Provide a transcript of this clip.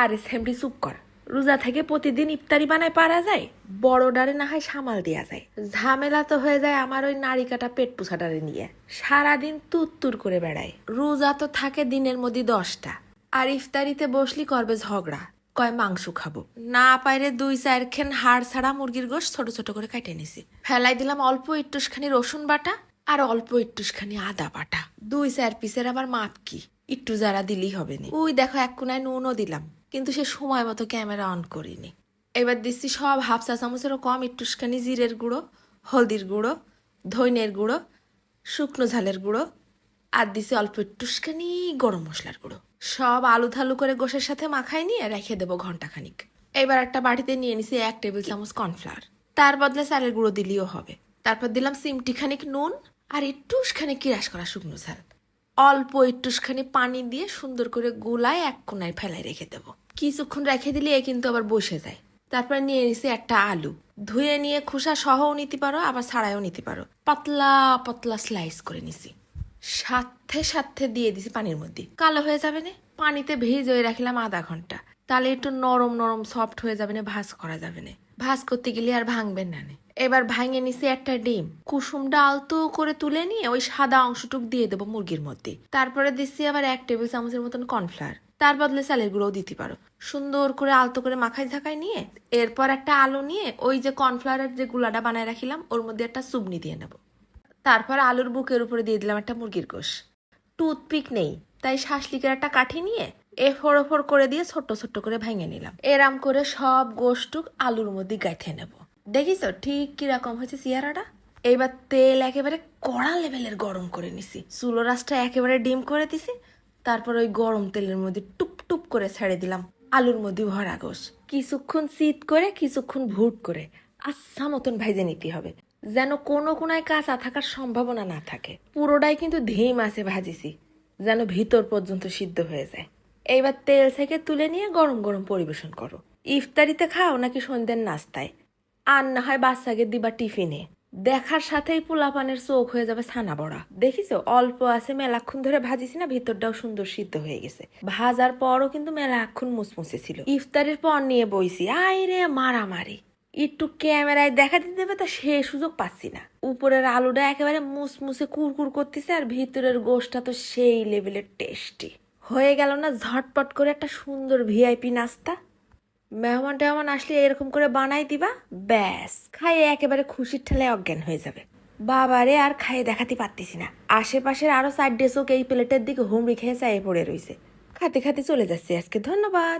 আরে সেমরি চুপ কর। রোজা থেকে প্রতিদিন ইফতারি বানায় পারা যায়, বড় ডারে না হয় সামাল দেয়া যায়। ঝামেলা তো হয়ে যায় আমার ওই নারী কাটা পেট পুষাটারে নিয়ে। সারাদিন তুত্তুর করে বেড়ায়। রোজা তো থাকে দিনের মধ্যে 10টা, আর ইফতারিতে বসলি করবে ঝগড়া, কয় মাংস খাবো। না পাইরে 2-4 খেন হাড় ছাড়া মুরগির গোশ ছোট ছোট করে কাটে নিছি। ফেলাই দিলাম অল্প একটুখানি রসুন বাটা আর অল্প একটুখানি আদা বাটা। 2-4 পিসের আবার মাপ কি, একটু যারা দিলেই হবে না। ওই দেখো এক কোনায় নুনও দিলাম, কিন্তু সে সময় মতো ক্যামেরা অন করিনি। এবার দিচ্ছি সব হাফ চা চামচেরও কম একটুখানি জিরের গুঁড়ো, হলদির গুঁড়ো, ধইনের গুঁড়ো, শুকনো ঝালের গুঁড়ো, আর দিছি অল্প একটুখানি গরম মশলার গুঁড়ো। সব আলু থালু করে গোশের সাথে মাখাই নিয়ে রেখে দেবো ঘন্টাখানিক। এবার একটা বাটিতে নিয়ে নিছি 1 টেবিল চামচ কর্নফ্লাওয়ার, তার বদলে চালের গুঁড়ো দিলেও হবে। তারপর দিলাম চিমটি খানিক নুন আর একটুখানি কিরাস করা শুকনো ঝাল। অল্প একটুখানি পানি দিয়ে সুন্দর করে গুলায় এক কোনায় ফেলাই রেখে দেবো। কিছুক্ষণ রেখে দিলে এ কিন্তু আবার বসে যায়। তারপর নিয়ে নিছি একটা আলু, ধুয়ে নিয়ে খোসা সহও নিতে পারো, আবার ছাড়াইও নিতে পারো। পাতলা পাতলা স্লাইস করে নিছি, সাথে সাথে দিয়ে দিছি পানির মধ্যে। কালো হয়ে যাবে না, পানিতে ভিজিয়ে রাখলাম আধা ঘন্টা, তাহলে একটু নরম নরম সফট হয়ে যাবে না, ভাজ করা যাবে না। ভাজ করতে গেলে আর ভাঙবেন না। এবার ভাঙে নিছি একটা ডিম, কুসুমটা আলতো করে তুলে নিয়ে ওই সাদা অংশটুক দিয়ে দেবো মুরগির মধ্যে। তারপরে দিচ্ছি আবার 1 টেবিল চামচের মতন কর্নফ্লাওয়ার, তার বদলে চালের গুঁড়োও দিতে পারো। সুন্দর করে আলতো করে মাখাই ঝাঁকাই নিয়ে এরপর একটা আলু নিয়ে ওই যে কর্নফ্লাওয়ারের যে গুলাটা বানায় রাখিলাম ওর মধ্যে একটা চুবনি দিয়ে নেব। তারপর আলুর বুকের উপরে দিয়ে দিলাম একটা মুরগির গোশ। টুথপিক নেই, তাই শাসলিকের একটা কাঠি নিয়ে এফোর করে দিয়ে ছোট্ট ছোট্ট করে ভেঙে নিলাম। এরাম করে সব গোশটুক আলুর মধ্যে গাঁথে নেব। দেখিস ঠিক কিরকম হয়েছে চেহারাটা। এইবার তেল একেবারে কড়া লেভেলের গরম করে নিছি, চুলো রাসটা একেবারে ডিম করে দিছি। তারপর ওই গরম তেলের মধ্যে টুপ টুপ করে ছেড়ে দিলাম আলুর মধ্যে ভরা গোশ। কিছুক্ষণ চিত করে কিছুক্ষণ ভুট করে আচ্ছা মতন ভেজে নিতে হবে, যেন কোনো কোনায় কাঁচা থাকার সম্ভাবনা না থাকে। পুরোটাই কিন্তু ধিম আছে ভাজিছি, যেন ভিতর পর্যন্ত সিদ্ধ হয়ে যায়। এইবার তেল থেকে তুলে নিয়ে গরম গরম পরিবেশন করো। ইফতারিতে খাও নাকি সন্ধ্যের নাস্তায়, আর না হয় বাচ্চাকে দিবা টিফিনে। দেখার সাথেই পোলাপানের চোখ হয়ে যাবে ছানা বড়া। দেখিছো অল্প আছে, মেলাক্ষণ ধরে ভাজিছি না, ভিতরটাও সুন্দর সিদ্ধ হয়ে গেছে। ভাজার পরও কিন্তু মেলাক্ষণ মুসমুসে ছিল। ইফতারির পর নিয়ে বইছি, আই রে মারামারি। একটু ক্যামেরায় দেখা দিতে দেবে তা সে সুযোগ পাচ্ছি না। উপরের আলুটা একেবারে মুসমুসে কুরকুর করতেছে, আর ভিতরের গোশটা তো সেই লেভেলের টেস্টি হয়ে গেল না। ঝটপট করে একটা সুন্দর ভিআইপি নাস্তা। মেহমান টেহমান আসলে এরকম করে বানাই দিবা, ব্যাস খাইয়ে একেবারে খুশির ঠেলায় অজ্ঞান হয়ে যাবে। বাবারে আর খাইয়ে দেখাতে পারতেছি না। আশেপাশের আরো 4 ডেসক এই প্লেটের দিকে হুমড়ি খেয়ে চাইয়ে পড়ে রয়েছে। খাতে খাতে চলে যাচ্ছে আজকে। ধন্যবাদ।